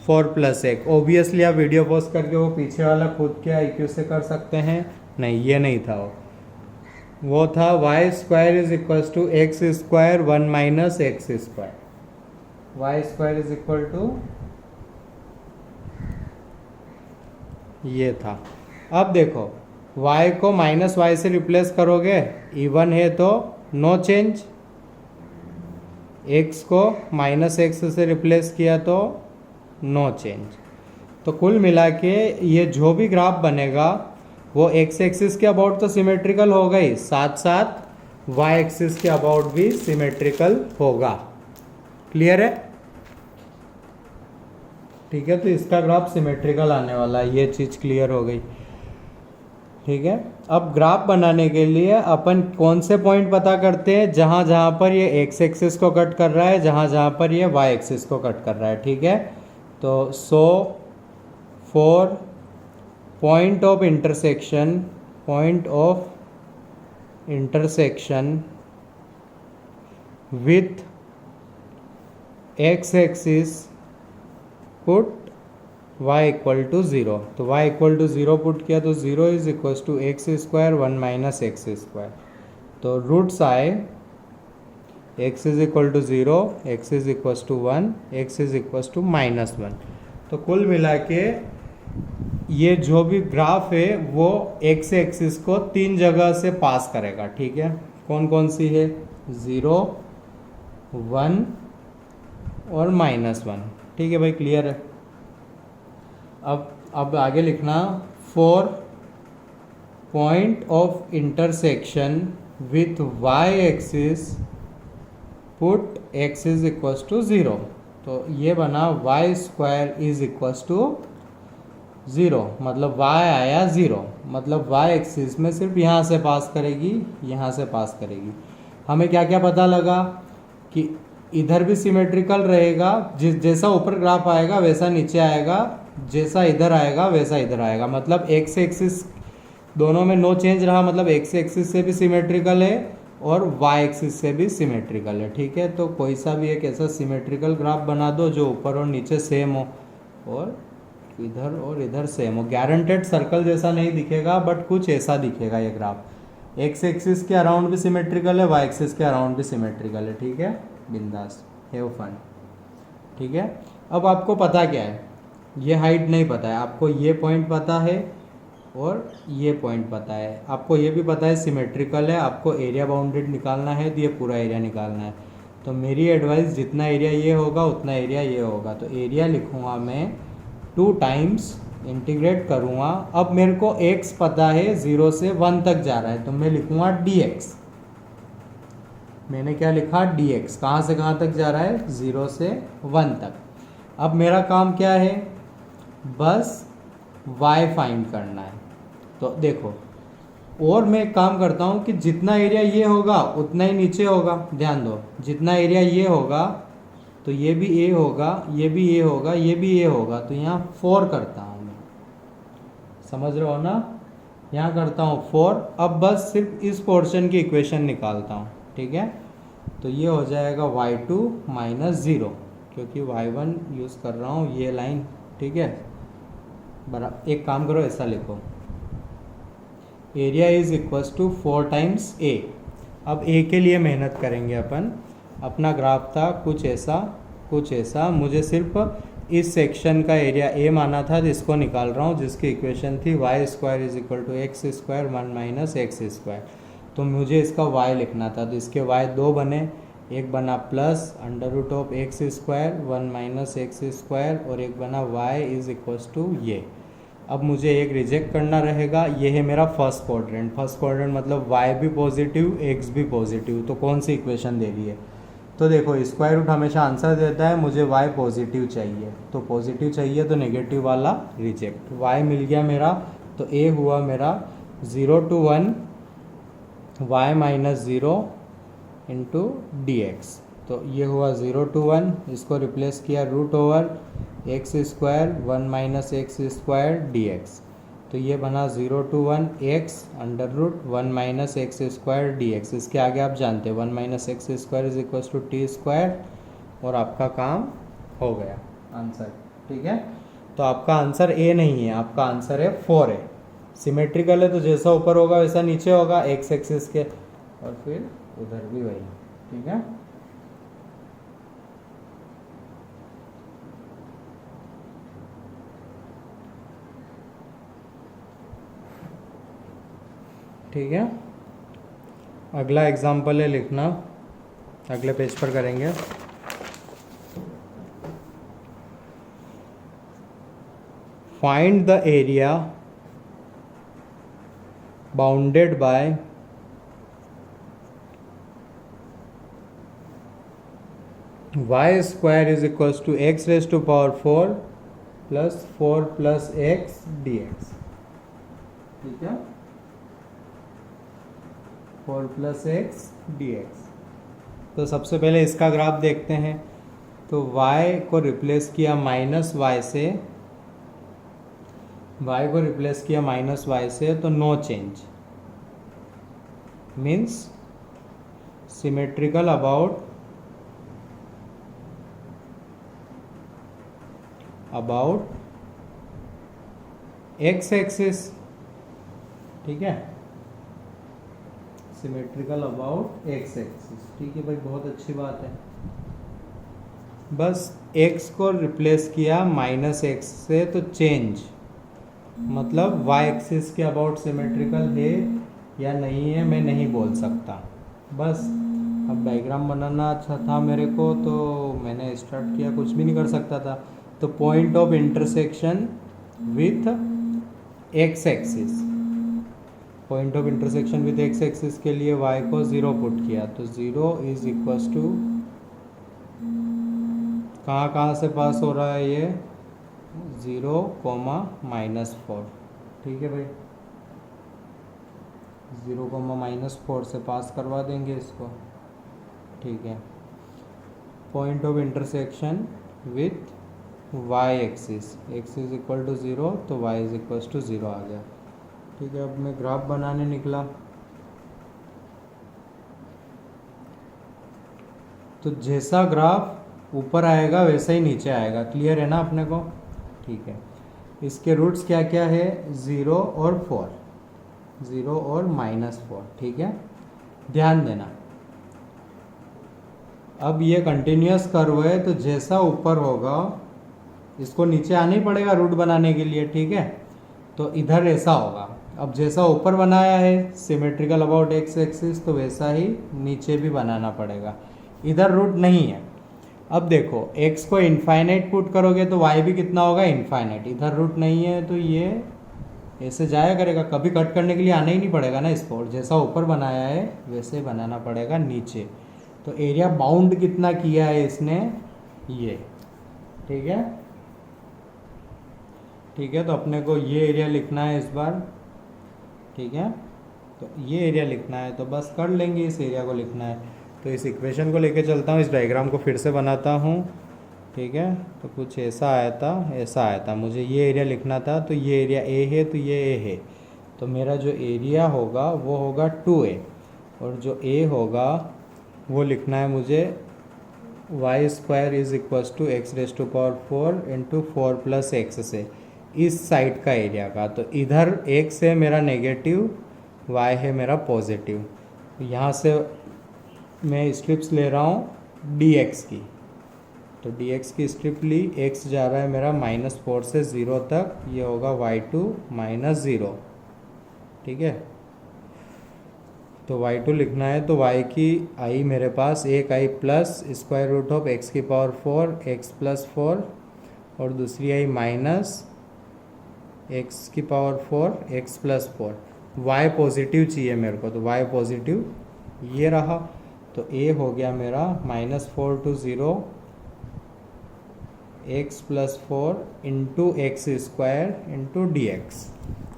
4 प्लस एक। ओबियसली आप वीडियो पॉज करके वो पीछे वाला खुद के IQ से कर सकते हैं। नहीं, ये नहीं था, वो था y square is equal to x square 1 minus x square. y square is equal to ये था। अब देखो y को माइनस वाई से रिप्लेस करोगे, इवन है तो नो चेंज, x को माइनस एक्स से रिप्लेस किया तो नो चेंज। तो कुल मिला के ये जो भी ग्राफ बनेगा वो x एक्सिस के अबाउट तो सिमेट्रिकल होगा ही, साथ साथ वाई एक्सिस के अबाउट भी सिमेट्रिकल होगा। क्लियर है? ठीक है, तो इसका ग्राफ सिमेट्रिकल आने वाला है, ये चीज़ क्लियर हो गई। ठीक है, अब ग्राफ बनाने के लिए अपन कौन से पॉइंट पता करते हैं, जहाँ जहाँ पर ये एक्स एक्सिस को कट कर रहा है, जहाँ जहाँ पर ये वाई एक्सिस को कट कर रहा है। ठीक है, तो for point of intersection with x axis put y equal to 0। तो y इक्वल टू 0 पुट किया तो 0 is equal to x square 1 minus x square. तो रूट्स आए x is equal to 0, x is equal to 1, x is equal to -1। तो कुल मिला के ये जो भी ग्राफ है वो x एक्सिस को 3 जगह से पास करेगा। ठीक है, कौन कौन सी है? 0, 1 और -1। ठीक है भाई, क्लियर है? अब आगे लिखना, for point of intersection with y axis put x is equal to 0। तो ये बना y square is equal to 0, मतलब y आया 0, मतलब y एक्सिस में सिर्फ यहाँ से पास करेगी, यहाँ से पास करेगी। हमें क्या क्या पता लगा कि इधर भी सिमेट्रिकल रहेगा, जैसा ऊपर ग्राफ आएगा वैसा नीचे आएगा, जैसा इधर आएगा वैसा इधर आएगा, मतलब एक्स एक्सिस दोनों में नो चेंज रहा, मतलब एक्स एक्सिस से भी सिमेट्रिकल है और वाई एक्सिस से भी सिमेट्रिकल है। ठीक है, तो कोई सा भी एक ऐसा सिमेट्रिकल ग्राफ बना दो जो ऊपर और नीचे सेम हो और इधर सेम हो। गारंटेड सर्कल जैसा नहीं दिखेगा बट कुछ ऐसा दिखेगा ये ग्राफ। एक्स एक्सिस के अराउंड भी सिमेट्रिकल है, वाई एक्सिस के अराउंड भी सिमेट्रिकल है। ठीक है, बिंदास, हैव फन। ठीक है, अब आपको पता क्या है, ये हाइट नहीं पता है, आपको ये पॉइंट पता है और ये पॉइंट पता है, आपको ये भी पता है सिमेट्रिकल है, आपको एरिया बाउंडेड निकालना है तो ये पूरा एरिया निकालना है। तो मेरी एडवाइस, जितना एरिया ये होगा उतना एरिया ये होगा, तो एरिया लिखूँगा मैं 2 टाइम्स इंटीग्रेट करूँगा। अब मेरे को x पता है 0 से 1 तक जा रहा है, तो मैं लिखूँगा dx। मैंने क्या लिखा? dx। कहाँ से कहाँ तक जा रहा है? 0 से 1 तक। अब मेरा काम क्या है? बस y फाइंड करना है। तो देखो, और मैं एक काम करता हूँ कि जितना एरिया ये होगा उतना ही नीचे होगा। ध्यान दो, जितना एरिया ये होगा तो ये भी a होगा, ये भी a होगा, ये भी a होगा, तो यहाँ 4 करता हूँ मैं। समझ रहे हो ना? यहाँ करता हूँ 4। अब बस सिर्फ इस पोर्शन की इक्वेशन निकालता हूँ। ठीक है, तो ये हो जाएगा y2 माइनस 0, क्योंकि y1 यूज़ कर रहा हूँ ये लाइन। ठीक है, एक काम करो, ऐसा लिखो, area is equals to 4 times a। अब a के लिए मेहनत करेंगे अपन। अपना ग्राफ था कुछ ऐसा, मुझे सिर्फ इस सेक्शन का एरिया a माना था, जिसको निकाल रहा हूँ, जिसकी इक्वेशन थी y square is equal to x square 1 minus x square. तो मुझे इसका y लिखना था, तो इसके y 2 बने, एक बना plus under root of x square 1 minus x square, और एक बना y इज इक्वल्स टू ये। अब मुझे एक रिजेक्ट करना रहेगा, ये है मेरा फर्स्ट क्वाड्रेंट। फर्स्ट क्वाड्रेंट मतलब y भी पॉजिटिव, x भी पॉजिटिव, तो कौन सी इक्वेशन दे रही है? तो देखो, स्क्वायर रूट हमेशा आंसर देता है, मुझे y पॉजिटिव चाहिए, तो पॉजिटिव चाहिए तो नेगेटिव वाला रिजेक्ट। y मिल गया मेरा, तो a हुआ मेरा 0 to 1 y minus 0 into d x. तो ये हुआ 0 to 1, इसको रिप्लेस किया root over x square 1 minus x square d x. तो ये बना 0 to 1 x under root 1 minus x square d x. इसके आगे आप जानते हैं 1 minus x square is equal to t square, और आपका काम हो गया आंसर। ठीक है, तो आपका आंसर ए नहीं है, आपका आंसर है 4 है। सिमेट्रिकल है तो जैसा ऊपर होगा वैसा नीचे होगा एक्स एक्सिस के, और फिर उधर भी वही। ठीक है, ठीक है। अगला एग्जाम्पल है लिखना, अगले पेज पर करेंगे। Find the area bounded by y square is equals to x raise to power 4 plus 4 plus x d x. ठीक है, 4 प्लस एक्स डी एक्स। तो सबसे पहले इसका ग्राफ देखते हैं। तो y को रिप्लेस किया माइनस वाई से, y को रिप्लेस किया माइनस वाई से, तो no change means symmetrical about x axis. ठीक है, सिमेट्रिकल अबाउट एक्स एक्सिस। ठीक है भाई, बहुत अच्छी बात है। बस x को रिप्लेस किया माइनस एक्स से, तो चेंज मतलब y एक्सिस के अबाउट सिमेट्रिकल है या नहीं है मैं नहीं बोल सकता। बस अब डायग्राम बनाना अच्छा था मेरे को, तो मैंने स्टार्ट किया, कुछ भी नहीं कर सकता था। तो point of intersection with x axis, point of intersection with x axis के लिए y को 0 पुट किया, तो 0 इज इक्वल्स टू कहाँ से पास हो रहा है ये 0, -4। ठीक है भाई, 0, -4 से पास करवा देंगे इसको। ठीक है, point of intersection with y axis, x is equal to 0, तो y इज इक्वल टू 0 आ गया। ठीक है, अब मैं ग्राफ बनाने निकला। तो जैसा ग्राफ ऊपर आएगा वैसे ही नीचे आएगा, क्लियर है ना अपने को। ठीक है, इसके रूट्स क्या क्या है, 0 और 4, 0 और -4। ठीक है, ध्यान देना। अब ये कंटिन्यूस कर्व है, तो जैसा ऊपर होगा इसको नीचे आना ही पड़ेगा रूट बनाने के लिए। ठीक है, तो इधर ऐसा होगा। अब जैसा ऊपर बनाया है सिमेट्रिकल अबाउट एक्स एक्सिस, तो वैसा ही नीचे भी बनाना पड़ेगा। इधर रूट नहीं है। अब देखो x को इनफाइनाइट पुट करोगे तो y भी कितना होगा, इनफाइनाइट। इधर रूट नहीं है तो ये ऐसे जाया करेगा, कभी कट करने के लिए आना ही नहीं पड़ेगा ना इसको। और जैसा ऊपर बनाया है वैसे बनाना पड़ेगा नीचे। तो एरिया बाउंड कितना किया है इसने, ये। ठीक है, ठीक है, तो अपने को ये एरिया लिखना है इस बार। ठीक है, तो ये एरिया लिखना है, तो बस कर लेंगे, इस एरिया को लिखना है। तो इस इक्वेशन को लेके चलता हूँ, इस डायग्राम को फिर से बनाता हूँ। ठीक है, तो कुछ ऐसा आया था, ऐसा आया था, मुझे ये एरिया लिखना था। तो ये एरिया ए है, तो ये ए है, तो मेरा जो एरिया होगा वो होगा 2a, और जो ए होगा वो लिखना है मुझे y square is equals to x raise to power 4 into 4 plus x से, इस साइड का एरिया का। तो इधर एक्स है मेरा नेगेटिव, वाई है मेरा पॉजिटिव। यहाँ से मैं स्ट्रिप्स ले रहा हूँ dx की, तो dx की स्ट्रिप ली, x जा रहा है मेरा -4 से 0 तक, ये होगा y2 -0। ठीक है, तो y2 लिखना है, तो y की आई मेरे पास एक I plus square root of x की पावर 4 x प्लस 4, और दूसरी आई माइनस x की power 4 x plus 4। y positive चाहिए मेरे को, तो y पॉजिटिव ये रहा। तो a हो गया मेरा -4 to 0 x plus 4 into x square into d x.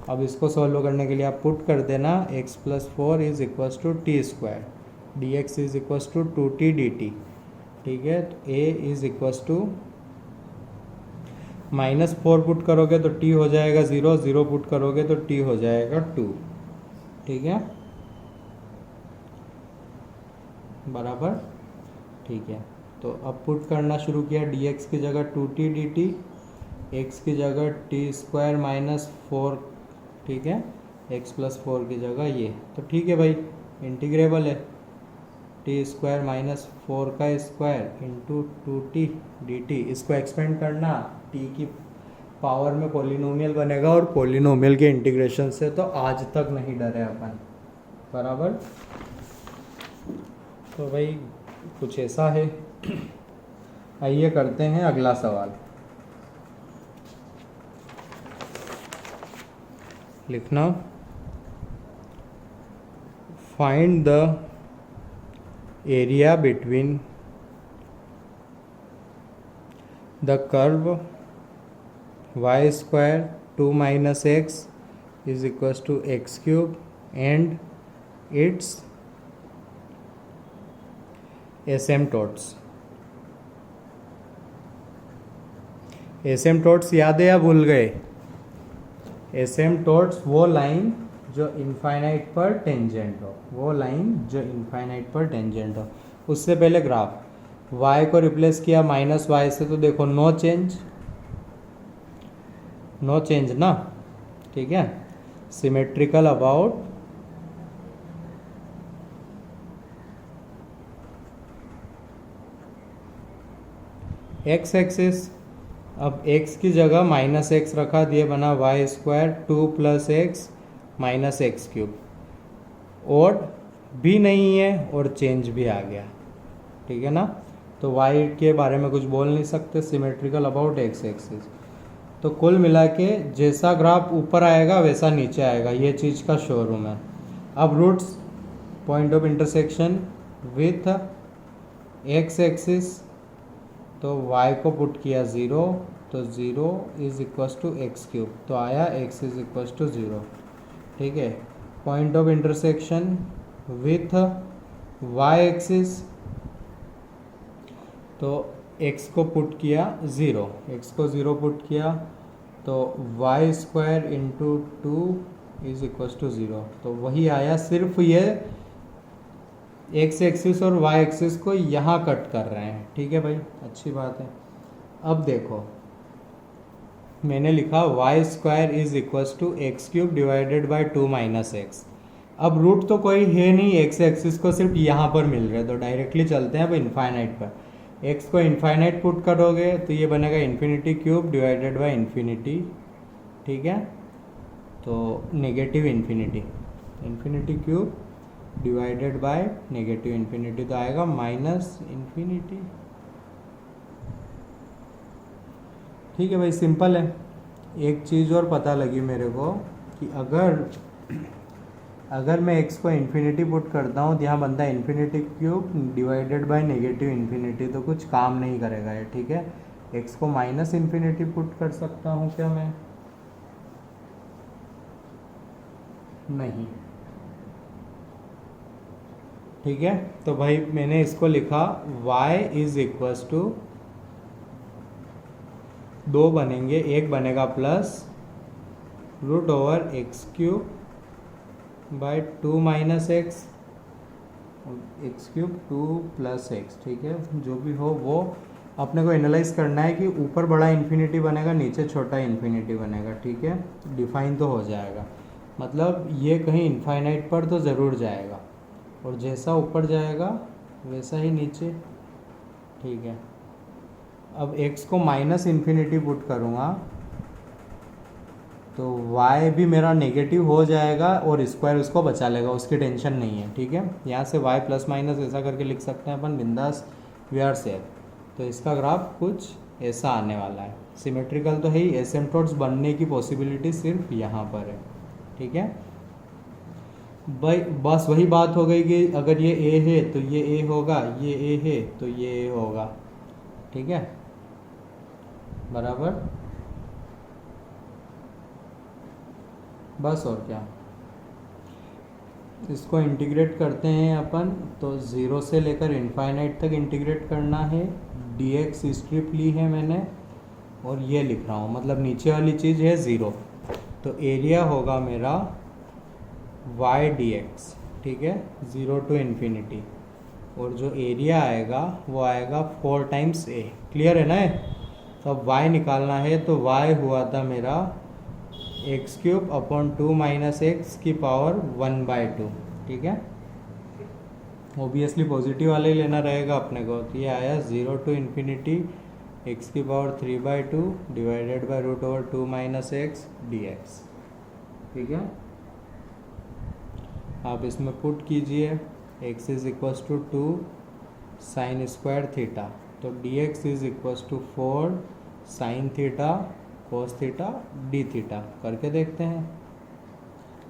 अब इसको सॉल्व करने के लिए आप पुट कर देना, x plus 4 is equals to t square, d x is equals to 2t dt। ठीक है, तो a is equals to -4 put करोगे तो t हो जाएगा 0, 0 पुट करोगे तो t हो जाएगा 2। ठीक है, बराबर। ठीक है, तो अब पुट करना शुरू किया, dx की जगह 2t dt, x की जगह t स्क्वायर -4। ठीक है, x प्लस 4 की जगह ये। तो ठीक है भाई, इंटीग्रेबल है, t स्क्वायर -4 का स्क्वायर इंटू 2t dt। इसको एक्सपेंड करना, t की पावर में पॉलिनोमियल बनेगा, और पॉलिनोमियल के इंटीग्रेशन से तो आज तक नहीं डरे अपन, बराबर। तो भाई कुछ ऐसा है। आइए करते हैं अगला सवाल। लिखना, find the area between the curve y square 2 minus x is equals to x cube and its asymptotes. Asymptotes याद है या भूल गए? एसिम्पटोट्स वो लाइन जो इनफाइनाइट पर टेंजेंट हो, वो लाइन जो इनफाइनाइट पर टेंजेंट हो। उससे पहले ग्राफ y को रिप्लेस किया माइनस वाई से, तो देखो नो चेंज, नो चेंज ना, ठीक है। Symmetrical about x axis. अब x की जगह माइनस एक्स रखा, दिए बना y square 2 plus x minus x cube. Odd भी नहीं है और चेंज भी आ गया, ठीक है ना। तो y के बारे में कुछ बोल नहीं सकते, सिमेट्रिकल अबाउट एक्स एक्सिस। तो कुल मिला के जैसा ग्राफ ऊपर आएगा वैसा नीचे आएगा, ये चीज़ का शोरूम है। अब roots point of intersection with x axis, तो y को पुट किया 0, तो 0 is equals to x cube, तो आया x इज इक्वल्स टू 0, ठीक है। Point of intersection with y axis, तो x को पुट किया 0, x को 0 पुट किया, तो y square into 2 is equals to 0, तो वही आया। सिर्फ ये एक्स एक्सिस और वाई एक्सिस को यहाँ कट कर रहे हैं, ठीक है भाई, अच्छी बात है। अब देखो मैंने लिखा y square is equals to x cube divided by 2 minus x. अब रूट तो कोई है नहीं एक्स एक्सिस को, सिर्फ यहाँ पर मिल रहे, तो डायरेक्टली चलते हैं अब इन्फाइनाइट पर। एक्स को इन्फाइनाइट पुट करोगे तो ये बनेगा infinity cube divided by infinity, ठीक है। तो negative infinity, infinity cube divided by negative infinity, तो आएगा माइनस इन्फिनिटी, ठीक है भाई, सिंपल है। एक चीज़ और पता लगी मेरे को कि अगर मैं x को इन्फिनिटी पुट करता हूँ तो यहाँ बनता है infinity cube divided by negative infinity, तो कुछ काम नहीं करेगा ये, ठीक है। x को माइनस इन्फिनिटी पुट कर सकता हूँ क्या मैं? नहीं, ठीक है। तो भाई मैंने इसको लिखा y इज इक्वल्स टू 2 बनेंगे, एक बनेगा plus root over x cube by 2 minus x, x cube 2 plus x, ठीक है। जो भी हो वो अपने को एनालाइज करना है कि ऊपर बड़ा इन्फिनिटी बनेगा नीचे छोटा इन्फिनिटी बनेगा, ठीक है। डिफाइन तो हो जाएगा, मतलब ये कहीं इनफाइनाइट पर तो ज़रूर जाएगा, और जैसा ऊपर जाएगा वैसा ही नीचे, ठीक है। अब x को माइनस इन्फिनिटी पुट करूँगा तो y भी मेरा नेगेटिव हो जाएगा और स्क्वायर उसको बचा लेगा, उसकी टेंशन नहीं है, ठीक है। यहाँ से y प्लस माइनस ऐसा करके लिख सकते हैं अपन, बिंदास, वी आर सेफ। तो इसका ग्राफ कुछ ऐसा आने वाला है। सिमेट्रिकल तो है ही, एसिम्पटोट्स बनने की पॉसिबिलिटी सिर्फ यहाँ पर है, ठीक है भाई। बस वही बात हो गई कि अगर ये a है तो ये a होगा, ये a है तो ये a होगा, ठीक है, बराबर। बस और क्या, इसको इंटीग्रेट करते हैं अपन, तो 0 से लेकर इनफाइनाइट तक इंटीग्रेट करना है। dx स्ट्रिप ली है मैंने और ये लिख रहा हूँ, मतलब नीचे वाली चीज़ है 0, तो एरिया होगा मेरा y dx, ठीक है, 0 टू इन्फिनिटी, और जो एरिया आएगा वो आएगा 4 टाइम्स a, क्लियर है ना। तो अब y निकालना है, तो y हुआ था मेरा x cube upon 2 minus x की पावर 1/2, ठीक है। ओबियसली पॉजिटिव वाले ही लेना रहेगा अपने को, तो ये आया 0 टू इन्फिनिटी एक्स की power 3/2 divided by root over 2 minus x dx, ठीक है। आप इसमें पुट कीजिए x is equals to 2 sine square theta, तो dx is equals to 4 sine theta cos theta d theta, करके देखते हैं।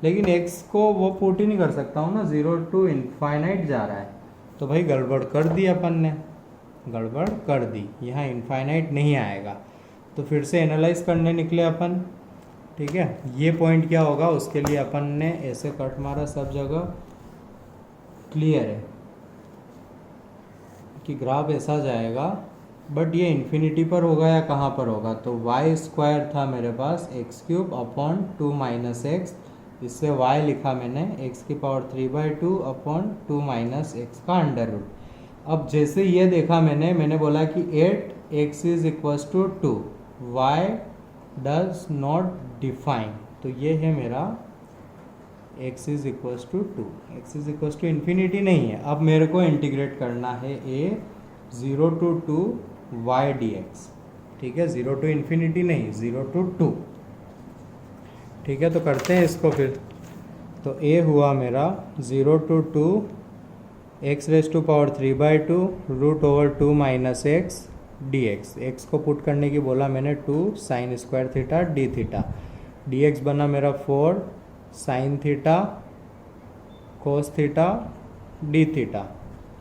लेकिन x को वो पुट ही नहीं कर सकता हूँ ना, 0 टू इनफाइनाइट जा रहा है, तो भाई गड़बड़ कर दी अपन ने, गड़बड़ कर दी, यहाँ इनफाइनाइट नहीं आएगा। तो फिर से एनालाइज करने निकले अपन, ठीक है। ये पॉइंट क्या होगा उसके लिए अपन ने ऐसे कट मारा, सब जगह क्लियर है कि ग्राफ ऐसा जाएगा, बट ये इन्फिनिटी पर होगा या कहाँ पर होगा। तो वाई स्क्वायर था मेरे पास x cube upon 2 minus x, इससे y लिखा मैंने x की पावर 3/2 अपॉन 2 माइनस एक्स का अंडर रूट। अब जैसे ये देखा मैंने बोला कि 8x is equals to 2, y does not define, तो ये है मेरा x is equals to 2, x is equals to infinity नहीं है। अब मेरे को इंटीग्रेट करना है a 0 to 2 y dx, ठीक है, 0 to इन्फिनिटी नहीं, 0 to 2, ठीक है। तो करते हैं इसको फिर। तो a हुआ मेरा 0 to 2 x raise to power 3/2 root over 2 minus x d x. X को पुट करने की बोला मैंने 2 sine square theta d theta, d x बना मेरा 4 sine theta cos theta d theta.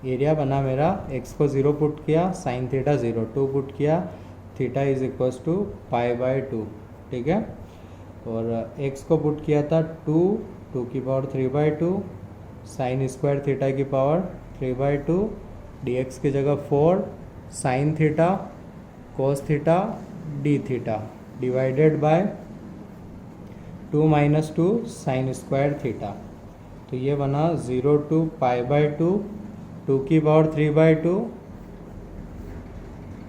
Area बना मेरा, x को 0 पुट किया, साइन थीटा 0, 2 पुट किया, थीटा इज इक्वल्स टू π/2, ठीक है। और x को पुट किया था 2 की पावर 3/2 साइन स्क्वायर थीटा की पावर 3/2, dx की जगह 4 sine theta cos theta d theta divided by 2 minus 2 sine square theta. तो ये बना 0 to π/2, 2 की power 3/2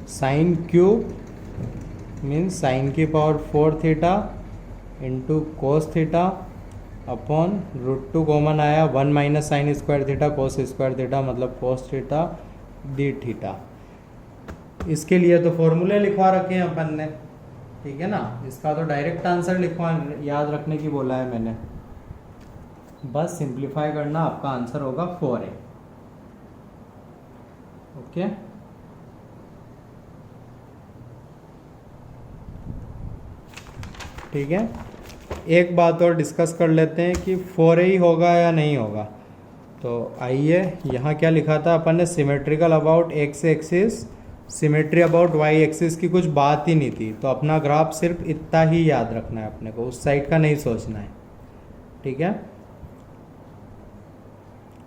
sine cube means sine की power 4 theta into cos theta upon root 2 common आया, 1 minus sine square theta cos square theta मतलब कोस थीटा डी थीटा। इसके लिए तो फॉर्मूले लिखवा रखे हैं अपन ने, ठीक है ना। इसका तो डायरेक्ट आंसर लिखवा याद रखने की बोला है मैंने, बस सिंप्लीफाई करना, आपका आंसर होगा 4a, ओके। ठीक है, एक बात और डिस्कस कर लेते हैं कि 4a ही होगा या नहीं होगा। तो आइए, यहाँ क्या लिखा था अपन ने, symmetrical about x axis, symmetry about y axis की कुछ बात ही नहीं थी। तो अपना ग्राफ सिर्फ इतना ही याद रखना है अपने को, उस साइड का नहीं सोचना है, ठीक है,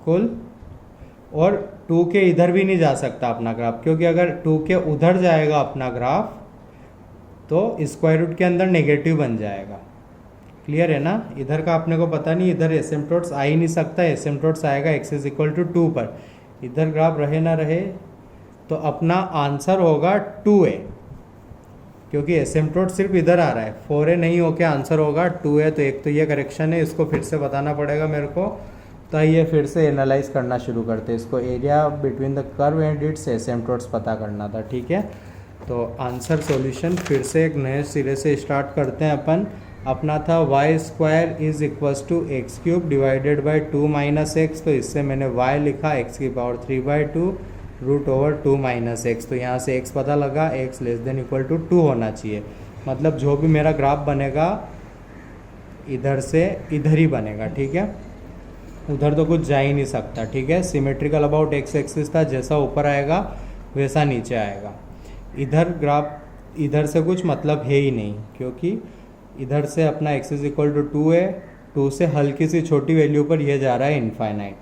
कुल। और 2 के इधर भी नहीं जा सकता अपना ग्राफ, क्योंकि अगर 2 के उधर जाएगा अपना ग्राफ तो स्क्वायर रूट के अंदर नेगेटिव बन जाएगा। क्लियर है ना। इधर का अपने को पता नहीं, इधर एसिम्पटोट्स आ ही नहीं सकता, एसिम्पटोट्स आएगा x इज इक्वल टू 2 पर। इधर ग्राफ रहे ना रहे तो अपना आंसर होगा 2a, क्योंकि एसिम्पटोट सिर्फ इधर आ रहा है, 4a नहीं होके आंसर होगा 2a। तो एक तो ये करेक्शन है, इसको फिर से बताना पड़ेगा मेरे को। तो ये फिर से एनालाइज करना शुरू करते हैं इसको। Area between the curve and its asymptotes पता करना था, ठीक है। तो आंसर सॉल्यूशन फिर से एक नए सिरे से स्टार्ट करते हैं अपन। अपना था y square is equals to x cube divided by 2 minus x. तो इससे मैंने y लिखा x की power 3/2 root over 2 minus x. तो यहाँ से x पता लगा, x less than equal to 2 होना चाहिए। मतलब जो भी मेरा ग्राफ बनेगा इधर से इधर ही बनेगा, ठीक है, उधर तो कुछ जा ही नहीं सकता, ठीक है। सिमेट्रिकल अबाउट एक्स एक्सिस था, जैसा ऊपर आएगा वैसा नीचे आएगा। इधर ग्राफ इधर से कुछ मतलब है ही नहीं, क्योंकि इधर से अपना x इज इक्वल टू 2 है, 2 से हल्की सी छोटी वैल्यू पर यह जा रहा है इनफाइनाइट,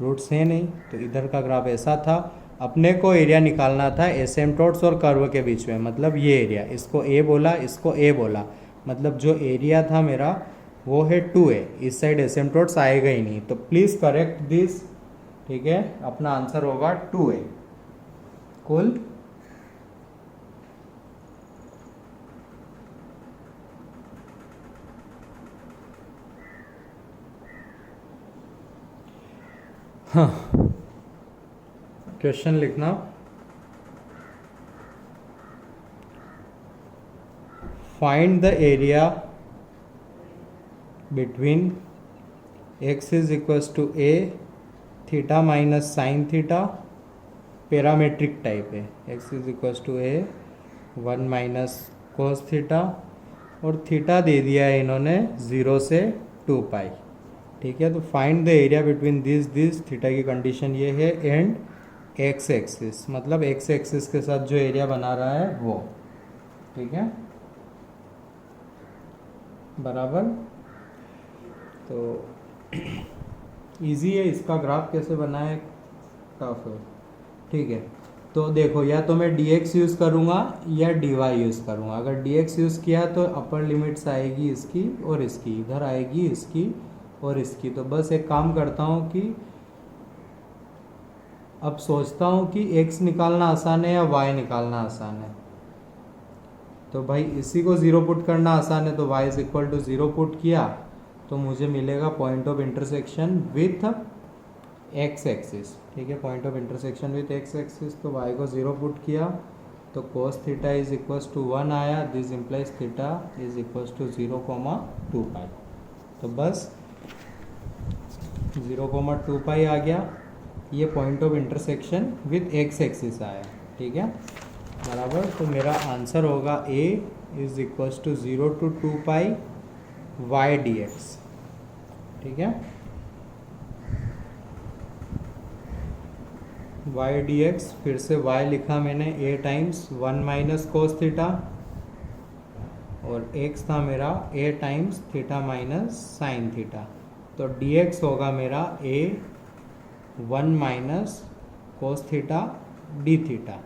रूट्स है नहीं। तो इधर का ग्राफ ऐसा था। अपने को एरिया निकालना था एसिम्पटोट्स और कर्व के बीच में, मतलब ये एरिया, इसको a बोला, इसको a बोला, मतलब जो एरिया था मेरा वो है 2a। इस साइड एसिम्पटोट्स आएगा ही नहीं, तो प्लीज़ करेक्ट दिस, ठीक है। अपना आंसर होगा 2a कुल। हाँ, क्वेश्चन लिखना। Find the area between x is equals to a theta minus sine theta, parametric type है। x is equals to a 1 minus cos theta, और थीटा दे दिया है इन्होंने 0 से 2 पाई, ठीक है। तो find the area between this theta की कंडीशन ये है, एंड एक्स एक्सिस, मतलब एक्स एक्सिस के साथ जो एरिया बना रहा है वो, ठीक है, बराबर। तो इजी है, इसका ग्राफ कैसे बनाए टफ है, ठीक है। तो देखो, या तो मैं dx यूज़ करूँगा या dy यूज़ करूँगा। अगर dx यूज़ किया तो अपर लिमिट्स आएगी इसकी और इसकी, इधर आएगी इसकी और इसकी। तो बस एक काम करता हूँ कि अब सोचता हूँ कि x निकालना आसान है या y निकालना आसान है। तो भाई इसी को 0 पुट करना आसान है, तो y is equal to 0 put किया तो मुझे मिलेगा point of intersection with x axis, ठीक है, point of intersection with x axis. तो y को 0 पुट किया तो cos theta is equals to 1 आया। This implies theta is equals to 0,2 pi. तो बस 0,2 पाई आ गया, ये point of intersection with x axis आया, ठीक है, बराबर। तो मेरा आंसर होगा a is equals to 0 to 2 pi y dx, ठीक है, y dx। फिर से y लिखा मैंने a times 1 minus cos theta, और x था मेरा a times theta minus sine theta. तो dx होगा मेरा a 1 minus cos theta d theta.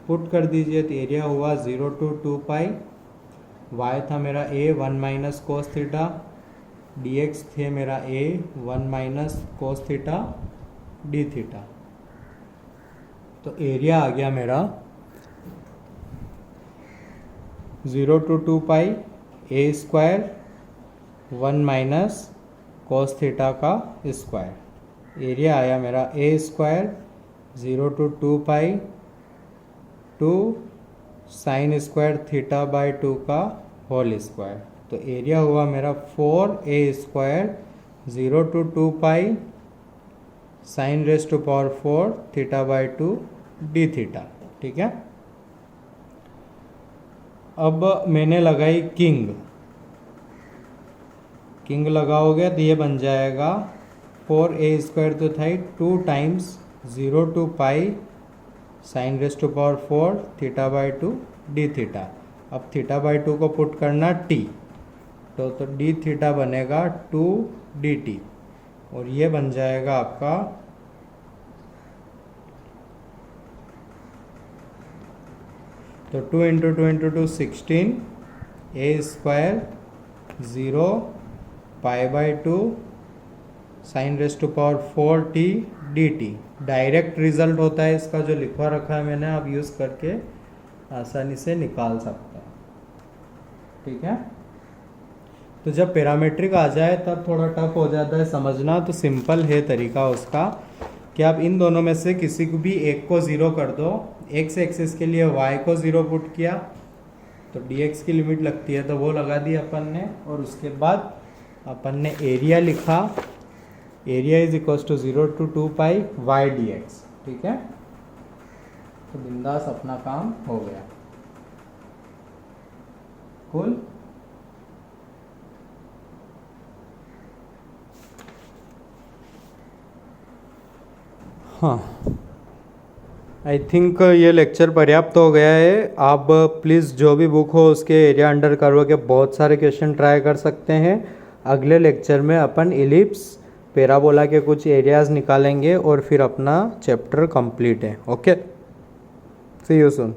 Put कर दीजिए तो एरिया हुआ 0 to 2 पाई। y था मेरा a 1 minus cos theta, dx थे मेरा a 1 minus cos theta d theta. तो एरिया आ गया मेरा 0 to 2 pi a square 1 minus cos theta का स्क्वायर। एरिया आया मेरा a square 0 to 2 pi 2 sine square theta by 2 का होल स्क्वायर। तो एरिया हुआ मेरा 4a square 0 to 2 pi sine raise to power 4 theta by 2 d theta, ठीक है। अब मैंने लगाई किंग, किंग लगाओगे तो ये बन जाएगा 4a स्क्वायर तो था 2 times 0 to pi sine raise to power 4 theta by 2 d theta. अब थीटा बाई 2 को पुट करना t, तो डी थीटा बनेगा 2 dt, और ये बन जाएगा आपका तो 2 into 2 into 2 16 a square 0 pi by 2 sine raise to power 4 t dt। Direct result होता है इसका, जो लिखवा रखा है मैंने, आप यूज़ करके आसानी से निकाल सकते हैं, ठीक है। तो जब पैरामीट्रिक आ जाए तब थोड़ा टफ हो जाता है समझना। तो सिंपल है तरीका उसका कि आप इन दोनों में से किसी को भी एक को 0 कर दो। एक्स एक्सिस के लिए y को 0 पुट किया तो dx की लिमिट लगती है, तो वो लगा दी अपन ने, और उसके बाद अपन ने एरिया लिखा, area is equals to 0 to 2 pi y dx, ठीक है। तो बिंदास अपना काम हो गया, कूल। हाँ, आई थिंक ये लेक्चर पर्याप्त हो गया है। आप प्लीज़ जो भी बुक हो उसके एरिया अंडर करवा के बहुत सारे क्वेश्चन ट्राई कर सकते हैं। अगले लेक्चर में अपन इलिप्स पैराबोला के कुछ एरियाज़ निकालेंगे और फिर अपना चैप्टर कंप्लीट है। Okay, see you soon.